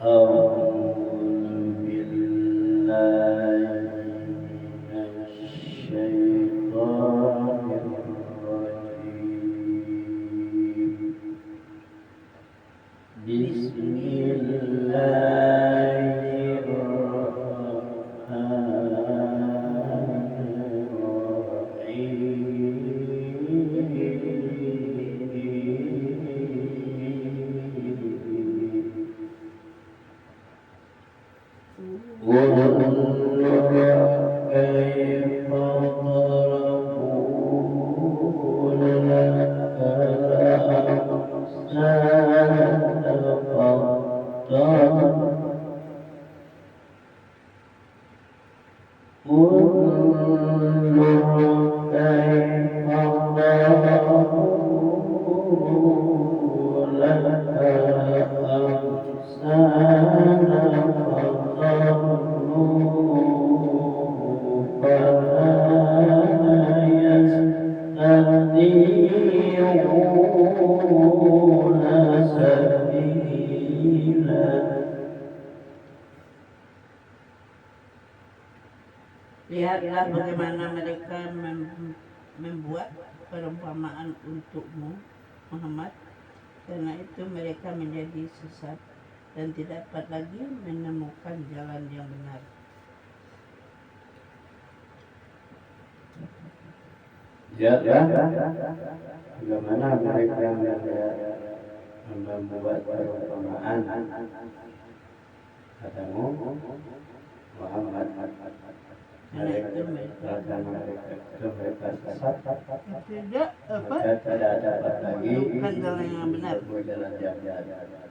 أعوذ بالله من الشيطان الرجيم بسم الله Lihatlah bagaimana mereka membuat perumpamaan untukmu, Muhammad. Karena itu mereka menjadi sesat dan tidak dapat lagi menemukan jalan yang benar. Lihatlah bagaimana mereka membuat perumpamaan katamu Muhammad. Mereka sesat, Tidak tidak dapat lagi menemukan jalan yang benar. jalan yang benar.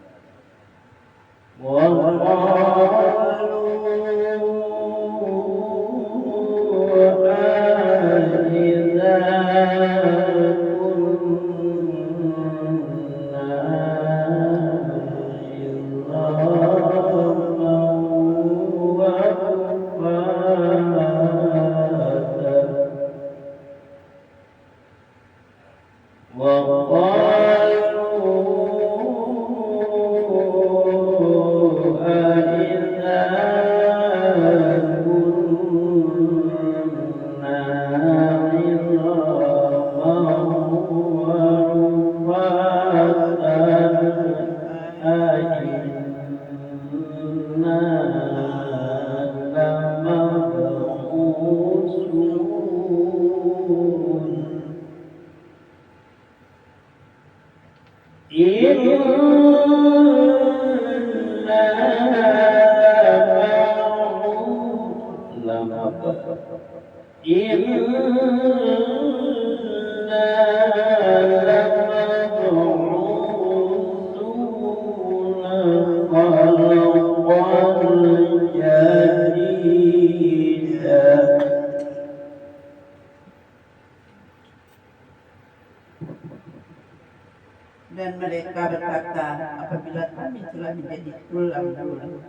Dan mereka berkata, apabila kami telah menjadi tulang dulu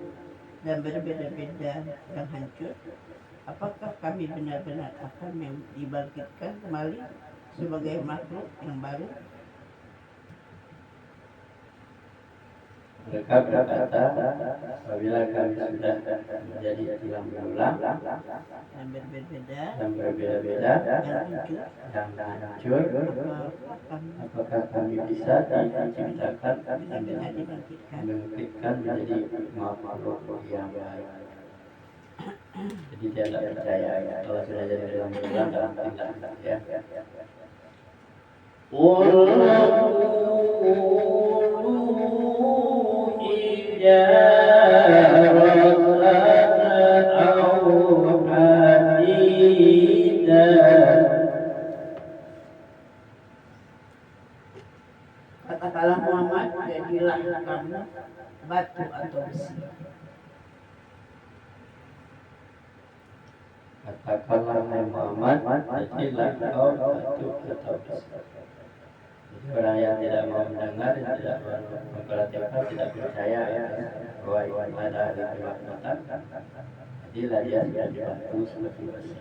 dan berbeda-beda yang hancur, apakah kami benar-benar akan dibangkitkan kembali sebagai makhluk yang baru? Mereka berkata, apabila kami sudah menjadi tulang belulang Dan berbeda-beda dan berbeda-beda yang hancur, yang hancur, apakah kami bisa diciptakan benar-benar dibangkitkan? membangkitkan menjadi makhluk yang baik? Jadi dia tidak percaya kalau sudah jadi tulang belulang dalam tindakan ya. Katakanlah Muhammad, jadilah kamu batu atau besi. Katakanlah Muhammad, jadilah kau batu atau besi. Jadi orang yang tidak mau mendengar, tidak memperhatikan, tidak percaya bahwa ada hari kebangkitan, jadilah dia jadi batu seperti besi.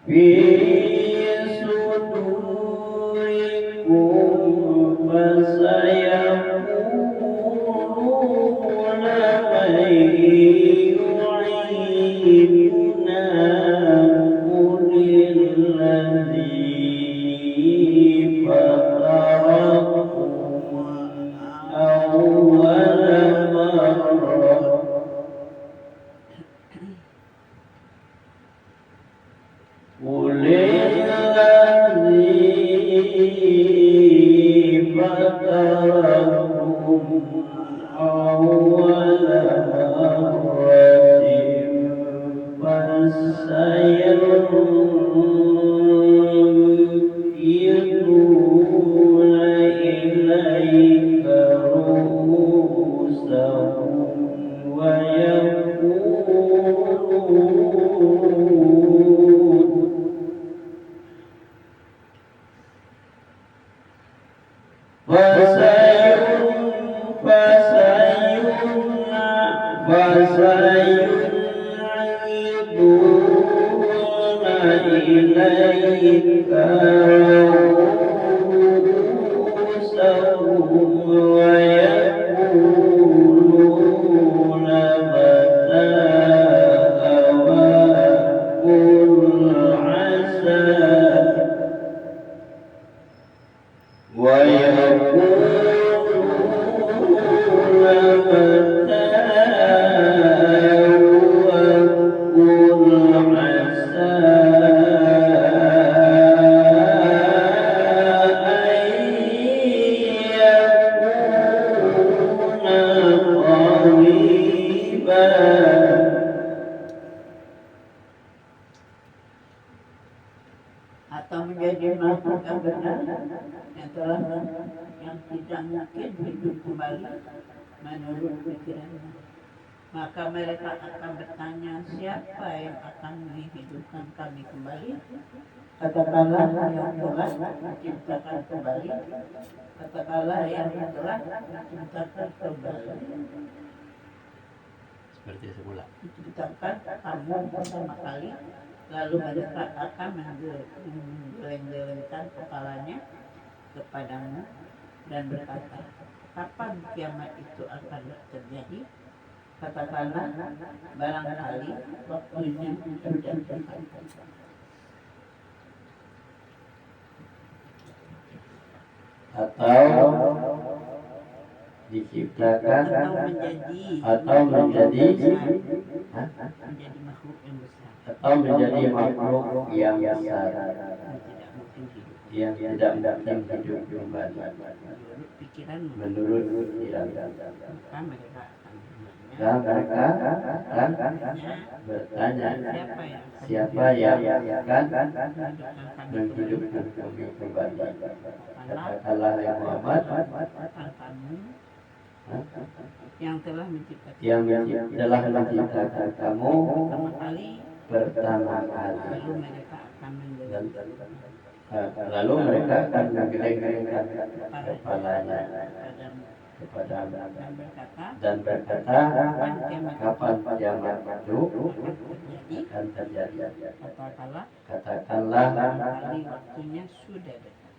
fi sudurikum fasayaquluna man yu'iduna qulil ladzi fatarakum awwala marrah qulil ladzi fatarakum awwala marratin fasayunqiduna ilayka ru'usahum wa yaqulun fasayun'iduna ilayka ru'usahum wa yaquluna mata wa qul asa wa yaquluna mata wa qul asa an yakuna qariban. Atau menjadi makhluk yang benar yang telah yang tidak mungkin hidup kembali menurut pikirannya. Maka mereka akan bertanya, siapa yang akan menghidupkan kami kembali? Katakanlah yang telah menciptakan kembali. Katakanlah yang telah menciptakan kembali. Seperti semula. Menciptakan kamu pertama kali. Lalu mereka akan menggeleng-gelengkan kepalanya kepadamu dan berkata, kapan kiamat itu akan terjadi? Katakanlah, barangkali waktunya sudah dekat. Atau diciptakan atau menjadi makhluk yang besar atau menjadi makhluk yang besar yang tidak mungkin hidup kembali menurut pikiran. Dan mereka akan bertanya, siapa yang akan menghidupkan kami kembali? Katakanlah ya Muhammad, yang telah menciptakan kamu pertama kali. Lalu mereka akan menggeleng-gelengkan kepalanya kepadamu dan berkata, kapan kiamat itu akan terjadi? Katakanlah waktunya sudah dekat.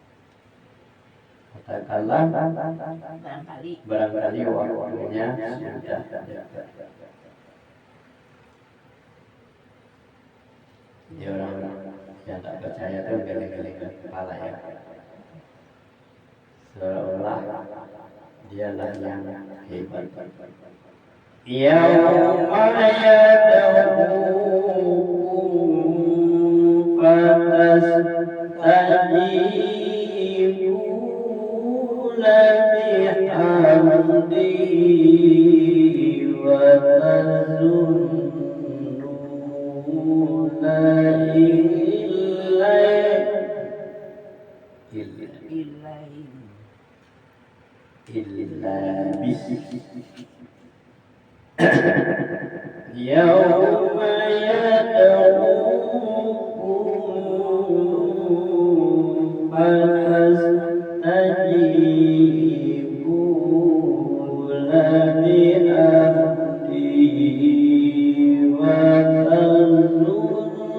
Katakanlah barangkali waktunya sudah dekat. Jadi orang-orang yang tak percaya itu geleng-gelengkan kepala ya, seolah dialah yang hebat. Yauma yad'ukum fastajibuna bihamdihi wa tazunnuna illa bihi yauma yad'ukum fastajibuna bihamdihi wa tazunnuna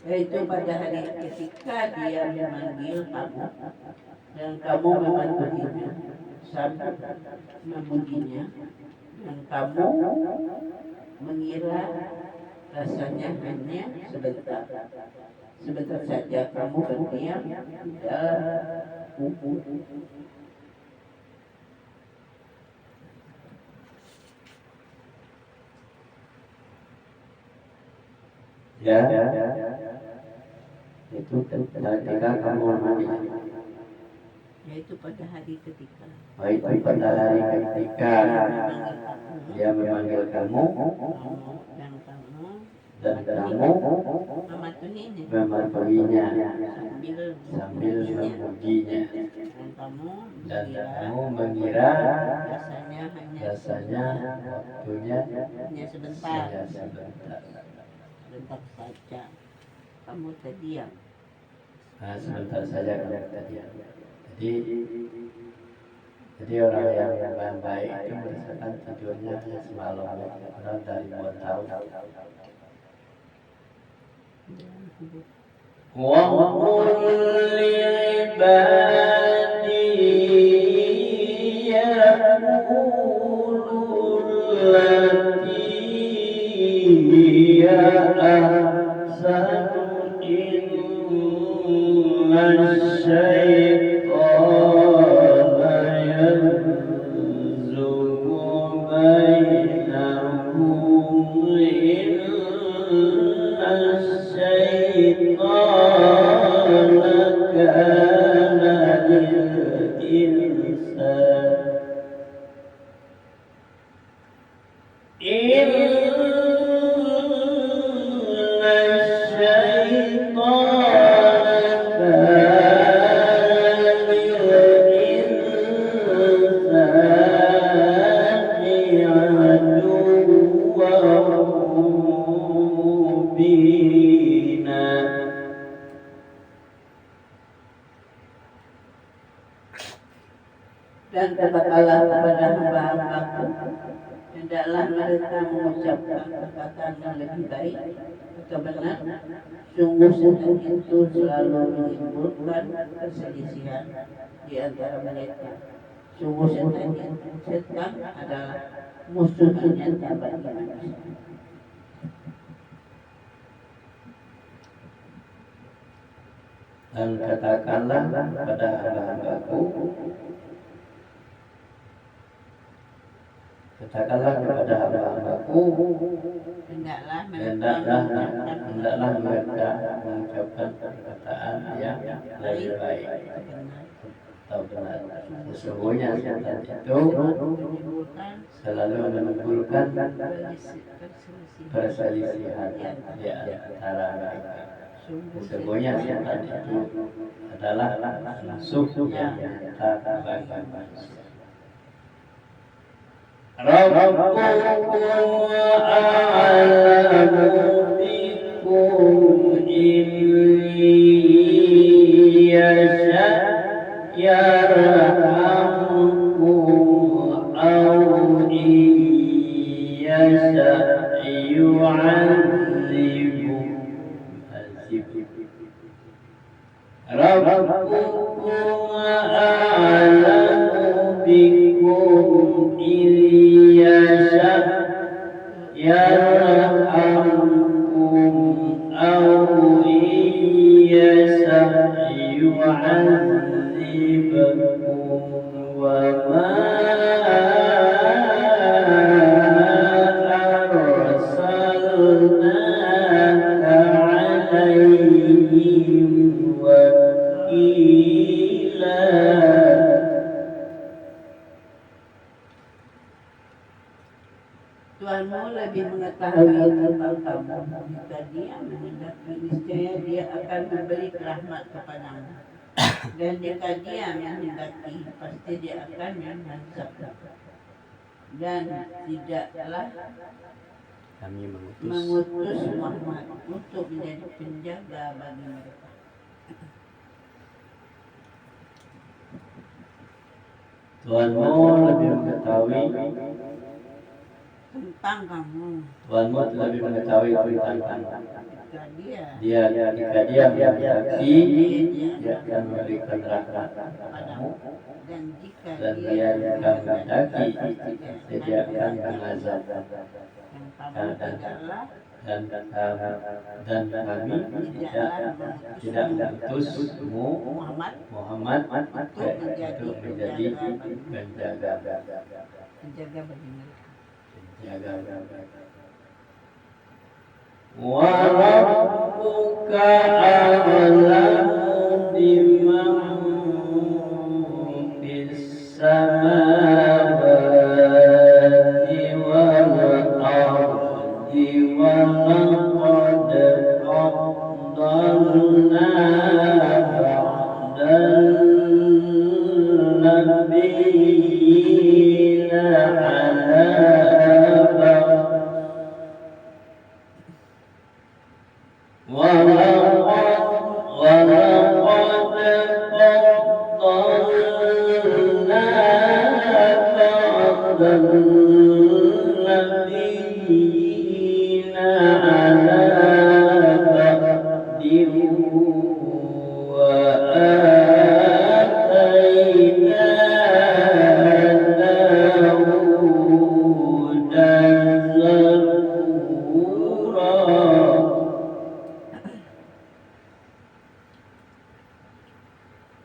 yaitu pada hari ketika dia memanggil kamu dan kamu mematuhinya sambil memujinya dan kamu mengira rasanya hanya sebentar saja kamu berdiam dalam kubu. Ya, itu ketika kamu mandi. Yaitu pada hari ketika. Baik pada hari ketika dia memanggil kamu dan kamu mematuhinya sambil memujinya dan kamu mengira rasanya waktunya hanya sebentar saja kamu terdiam. Nah, sebentar saja kamu terdiam. Jadi orang yang baik itu merasakan tidurnya hanya semalam, orang dari tahun. وَقُلْ لِعِبَادِي يَقُولُوا الَّتِي هِيَ أَحْسَنُ إِنَّ الشَّيْطَانَ يَنزُغُ بَيْنَهُمْ إِنَّ الشَّيْطَانَ كَانَ Dan katakanlah kepada hamba-hambaku, hendaklah mereka mengucapkan perkataan yang lebih baik atau benar. Sungguh setan itu selalu menimbulkan perselisihan di antara mereka. Sungguh setan adalah musuh yang nyata bagi manusia. Dan katakanlah kepada hamba-hambaku, hendaklah mereka mengucapkan perkataan yang lebih baik atau benar. Sesungguhnya setan itu selalu menimbulkan perselisihan di antara mereka. Sesungguhnya setan itu adalah musuh yang nyata bagi manusia. Rabbukum a'lamu bikum in yasha yarhamkum aw in yasha yu'adzibukum. Rabbukum a'lamu bikum in yarhamkum aw yasha yu'adzibukum wa ma arsalnaka 'alaihim wakila. Tuhanmu lebih mengetahui tentang kamu. Jika dia menghendaki, niscaya dia akan memberi rahmat kepadamu. Dan jika dia menghendaki, pasti dia akan mengazabmu. Dan tidaklah Kami mengutus Muhammad untuk menjadi penjaga bagi mereka. Tuhanmu lebih mengetahui tentang kamu. Tuhanmu lebih mengetahui tentang kamu. Jika Jika dia menghendaki, dia akan memberikan rahmat padamu, dan jika dan dia dia menghendaki, dia akan mengazab mengazab. dan kamu tidaklah Dan kami tidak mengutusmu Muhammad untuk menjadi penjaga bagi mereka. Wa rabbuka a'lamu biman fis samawati wal ardi wa laqad faddalna ba'dan nabiyyina ala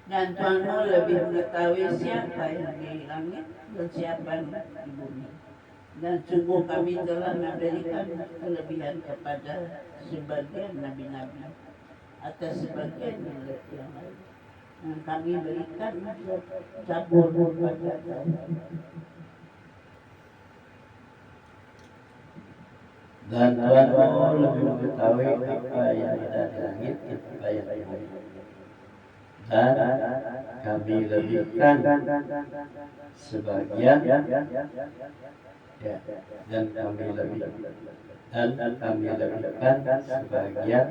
Dan Tuhanmu lebih mengetahui siapa yang di langit dan siapa yang di bumi. Dan sungguh kami telah memberikan kelebihan kepada sebagian nabi-nabi atas sebagian yang lain. Dan kami berikan Zabur kepada dan Tuhanmu lebih mengetahui apa yang ada di langit, apa yang di bumi. Dan kami lebihkan sebagian dan kami lebihkan sebagian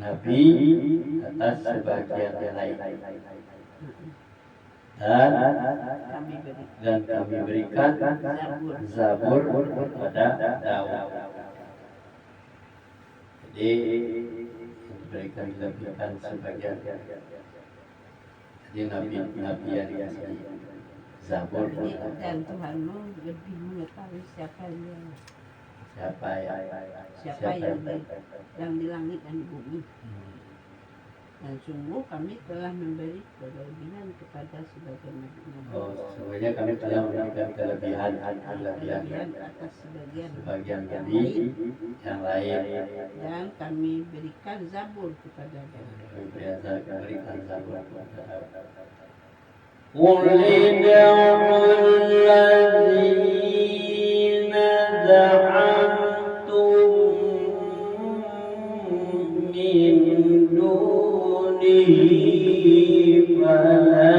nabi atas sebagian yang lain. Dan kami berikan Zabur kepada Daud. Jadi diberikan sebagian. Jadi nabi yang dikasih Zabur. Dan Tuhanmu lebih mengetahui siapa yang di langit dan di bumi. Dan sungguh kami telah memberi kelebihan kepada sebagian nabi-nabi. Sebenarnya kami telah memberikan kelebihan atas sebagian nabi yang lain. Dan kami berikan Zabur kepada berikan Zabur kepada قل ادعوا الذين زعمتم من دونه فلا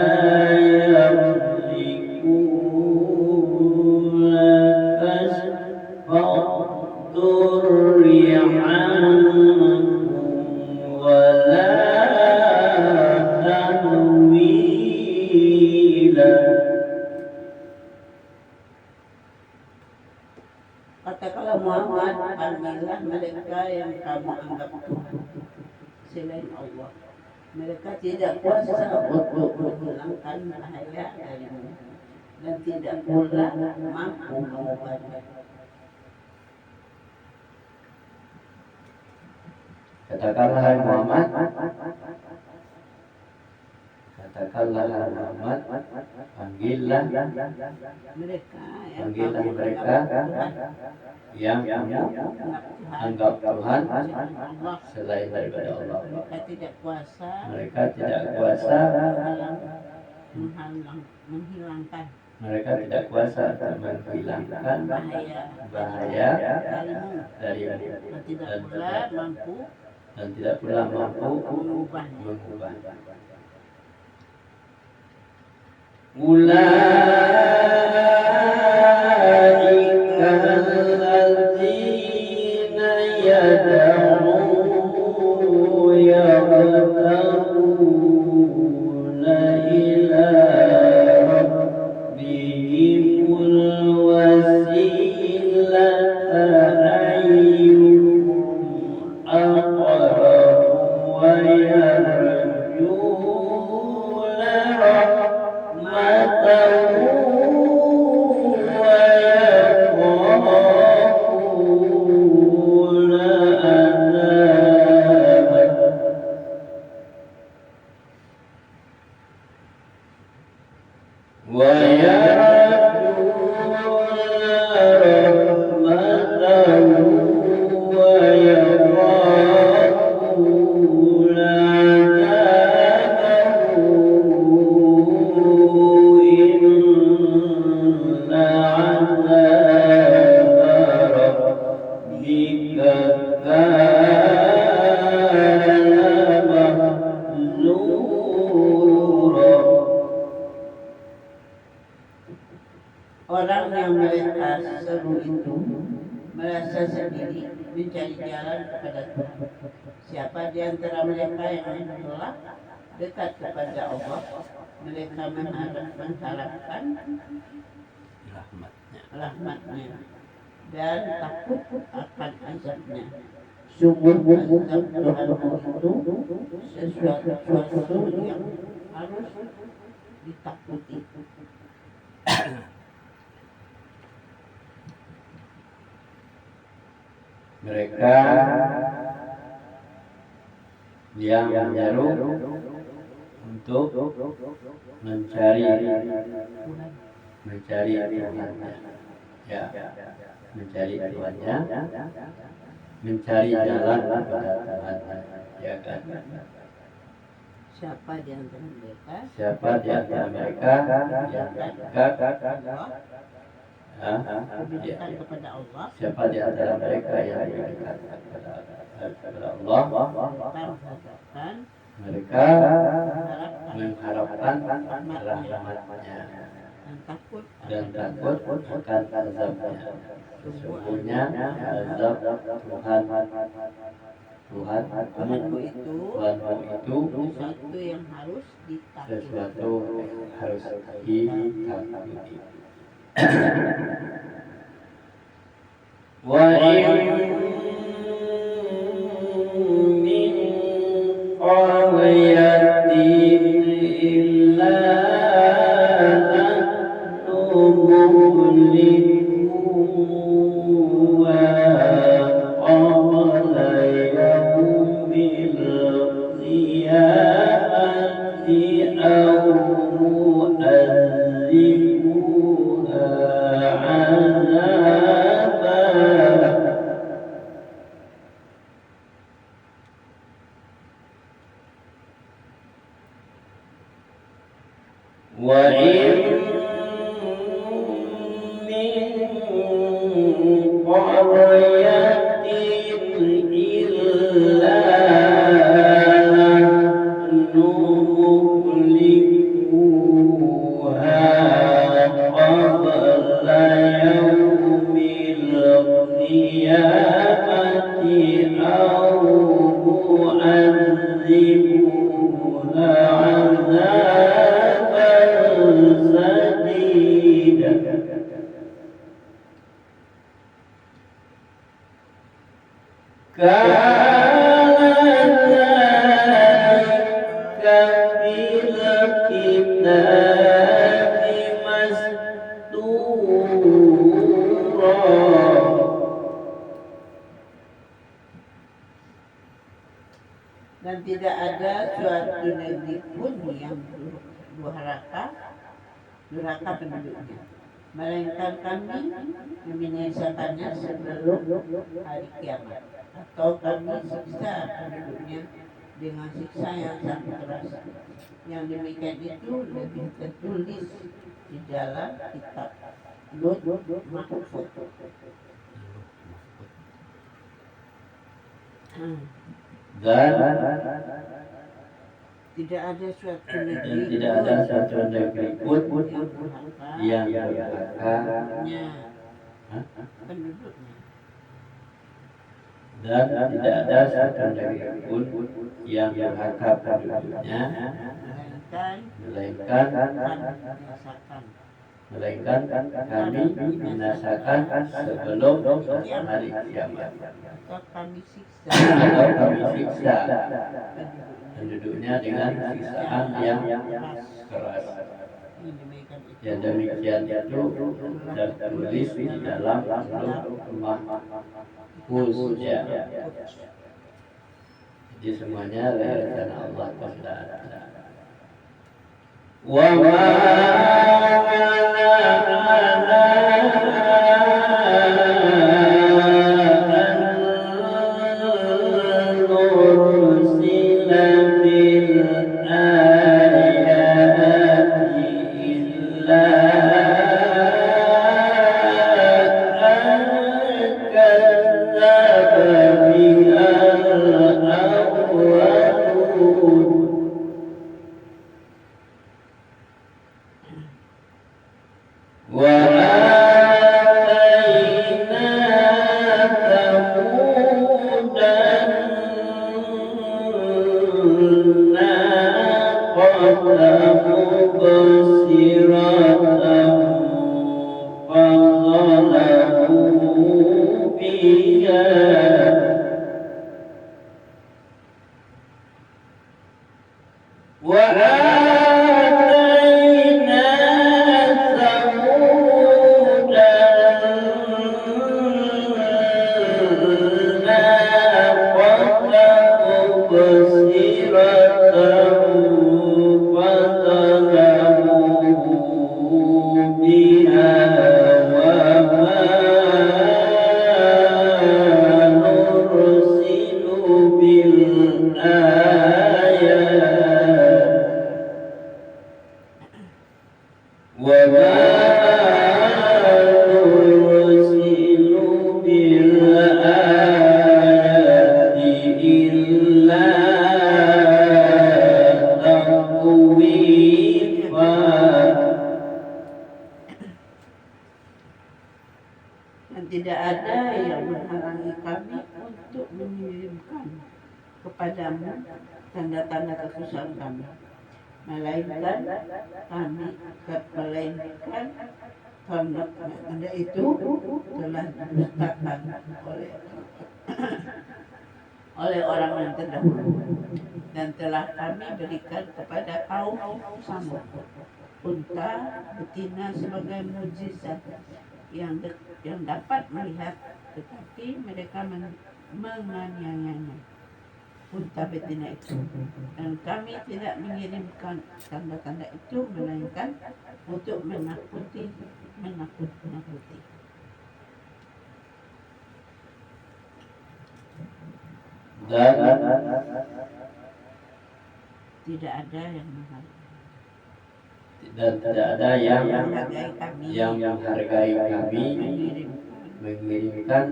يملكون كشف الضر عنكم ولا Katakanlah Muhammad, panggillah mereka yang kamu anggap Tuhan selain Allah. Mereka tidak kuasa untuk menghilangkan bahaya darimu dan tidak pula mampu mengubahnya. Katakanlah Muhammad, panggillah mereka yang anggap Tuhan selain daripada Allah. Mereka tidak kuasa menghilangkan bahaya darimu dan tidak pula mampu mengubahnya. Ulaika alladzina yabtaguna ila rabbihimul mencari jalan kepada Tuhan. Siapa di antara mereka yang telah dekat kepada Allah, mereka mengharapkan rahmatnya dan takut akan azabnya. Sungguh azab Tuhan itu sesuatu yang harus ditakuti. Mereka yang menyeru untuk mencari Tuhannya, ya, mencari Tuhannya, mencari jalan kepada Tuhannya, ya kan? Siapa di antara mereka yang dekat kepada Allah, siapa di antara mereka yang dekat kepada Allah, mereka mengharapkan rahmatnya dan takut akan azabnya. Sesungguhnya azab Tuhanmu itu sesuatu yang harus ditakuti. Wa in min qaryatin illa nahnu muhlikuha qabla yawmil qiyamati aw mu'adzibuha 'adzaban. Wa in min qaryatin illa nahnu muhlikuha qabla yawmil qiyamati aw mu'adzibuha 'adzaban sadida. Kadzalika fil kitabi mastura. Dan tidak ada suatu negeri pun yang durhaka penduduknya, melainkan kami membinasakannya sebelum hari kiamat, atau kami siksa penduduknya dengan siksa yang sangat keras. Yang demikian itu lebih tertulis di dalam kitab Lut Mahfuz. Dan tidak ada suatu negeri pun yang durhaka penduduknya, dan tidak ada satu negeri pun yang durhaka penduduknya, melainkan kami binasakan sebelum hari kiamat, atau kami siksa penduduknya dengan siksaan yang keras. Yang demikian itu tertulis di dalam Lauh Mahfuz, ya. Jadi semuanya rencana Allah Taala. Wa ma Dan tidak ada yang menghalangi kami untuk mengirimkan kepadamu tanda-tanda kekhususan kami, melainkan tanda itu telah didustakan oleh orang yang terdahulu, dan telah kami berikan kepada kaum Samud unta betina sebagai mukjizat yang dapat melihat, tetapi mereka menganiayanya unta betina itu, dan kami tidak mengirimkan tanda-tanda itu melainkan untuk menakut-nakuti. Dan tidak ada yang menghargai kami mengirimkan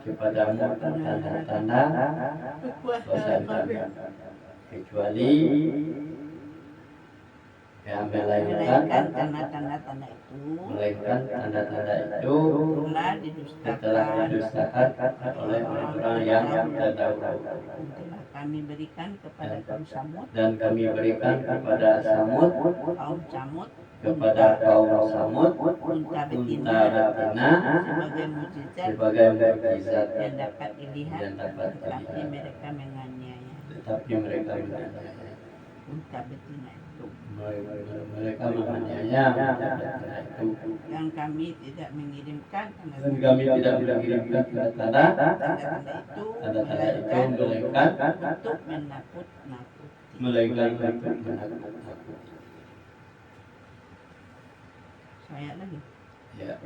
kepadamu tanda-tanda kekuasaan kami, kecuali melainkan tanda-tanda itu telah didustakan oleh orang-orang yang terdahulu. Kami berikan kepada kaum Samud, dan kami berikan kepada Samud, kepada kaum Samud unta betina sebagai mukjizat yang dapat dilihat, tetapi mereka menganiaya unta betina itu. Mereka menganiaya yang kami tidak mengirimkan tanda-tanda itu melainkan untuk menakut-nakuti. Saya lagi. Ya.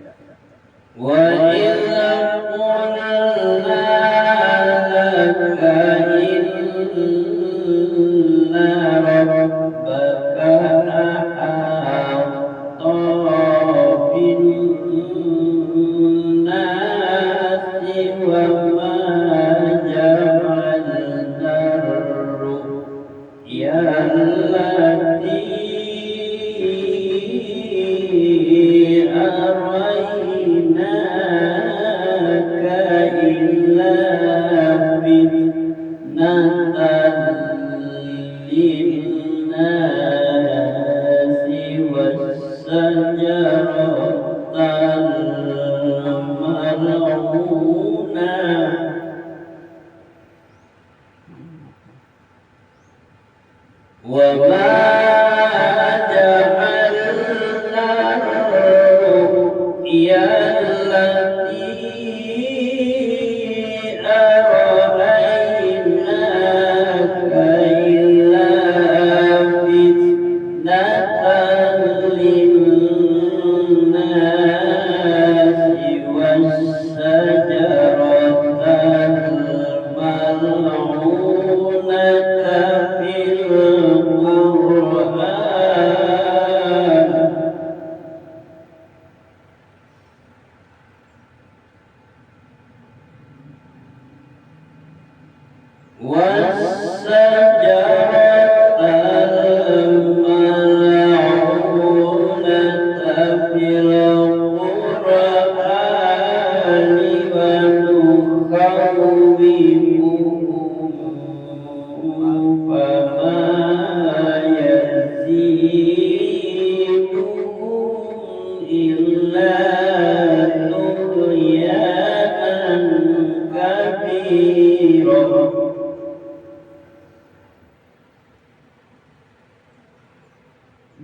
Wa idza qulna laka inna rabbaka ahata bin nasi wa ma ja'alna ru'ya allati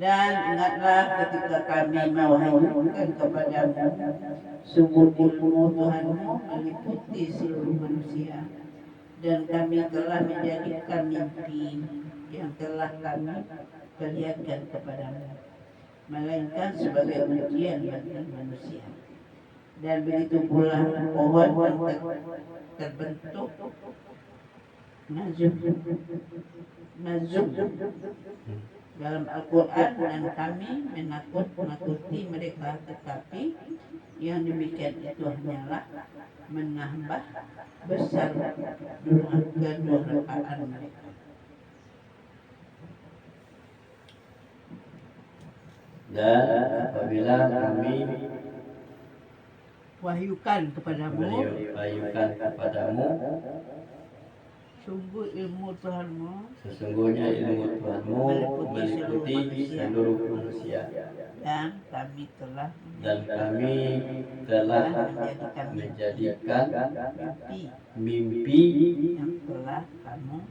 Dan ingatlah ketika kami mewahyukan kepadamu sumber ilmu Tuhanmu meliputi seluruh manusia, dan kami telah menjadikan mimpi yang telah kami perlihatkan kepadamu, melainkan sebagai ujian bagi manusia. Dan begitu pula pohon yang terbentuk nazum dalam Al-Quran, dan kami menakut-nakuti mereka, tetapi yang demikian itu hanyalah menambah besar kedurhakaan mereka. Dan apabila kami wahyukan kepadamu sungguh ilmu Tuhanmu, sesungguhnya ilmu Tuhanmu meliputi seluruh manusia, dan kami telah menjadikan mimpi yang telah kami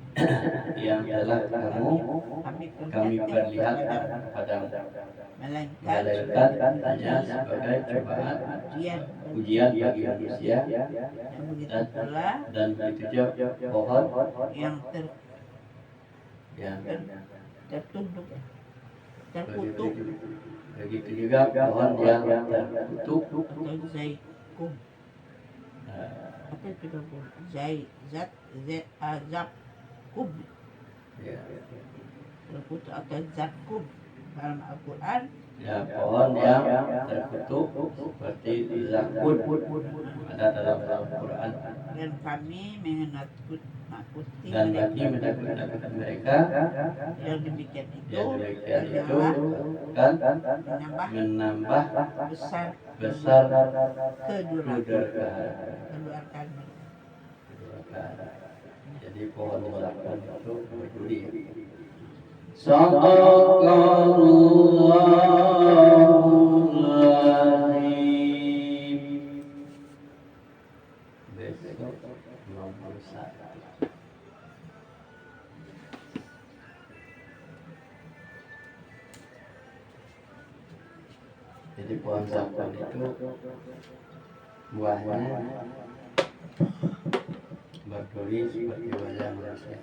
perlihatkan kepadamu, melainkan hanya sebagai cobaan ujian bagi manusia. Dan begitu juga pohon yang terkutuk, begitu juga pohon yang terkutuk atau zaikum, apa itu zakum, terkutuk atau zakum dalam Al-Quran. Ya, pohon yang terkutuk seperti zakum ada dalam Al-Quran. Dan kami menakut-nakuti mereka, yang demikian itu kan menambah besar kedurhakaan. Jadi pohon zakum itu peduli. Sadaqallahul azim. Besok 61. Jadi pohon zakum itu buahnya berduri seperti wajah manusia.